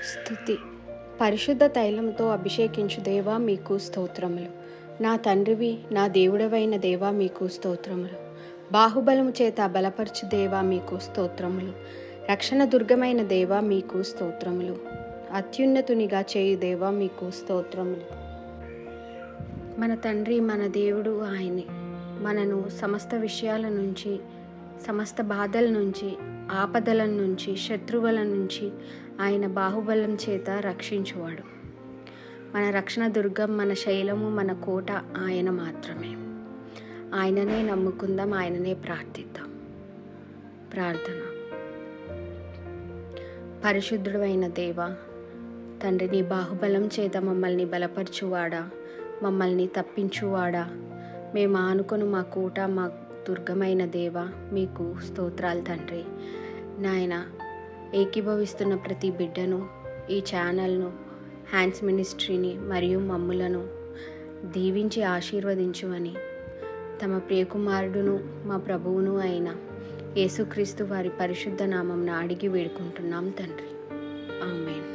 స్తుతి. పరిశుద్ధ తైలంతో అభిషేకించు దేవా మీకు స్తోత్రములు. నా తండ్రివి, నా దేవుడవైన దేవా మీకు స్తోత్రములు. బాహుబలము చేత బలపరచు దేవా మీకు స్తోత్రములు. రక్షణ దుర్గమైన దేవా మీకు స్తోత్రములు. అత్యున్నతునిగా చేయు దేవా మీకు స్తోత్రములు. మన తండ్రి, మన దేవుడు ఆయనే. మనను సమస్త విషయాల నుంచి, సమస్త బాధల నుంచి, ఆపదల నుంచి, శత్రువుల నుంచి ఆయన బాహుబలం చేత రక్షించువాడు. మన రక్షణ దుర్గం, మన శైలము, మన కోట ఆయన మాత్రమే. ఆయననే నమ్ముకుందాం, ఆయననే ప్రార్థిద్దాం. ప్రార్థన. పరిశుద్ధుడైన దేవా, తండ్రి, నీ బాహుబలం చేత మమ్మల్ని బలపరచువాడా, మమ్మల్ని తప్పించువాడా, మేము ఆనుకొని మా కోట, మా దుర్గమైన దేవా మీకు స్తోత్రాలు తండ్రి. నాయన, ఏకీభవిస్తున్న ప్రతి బిడ్డను, ఈ ఛానల్ను, హ్యాండ్స్ మినిస్ట్రీని మరియు మమ్ములను దీవించి ఆశీర్వదించుమని తమ ప్రియకుమారుడును మా ప్రభువును అయిన యేసుక్రీస్తు వారి పరిశుద్ధ నామమున అడిగి వేడుకుంటున్నాం తండ్రి. ఆమేన్.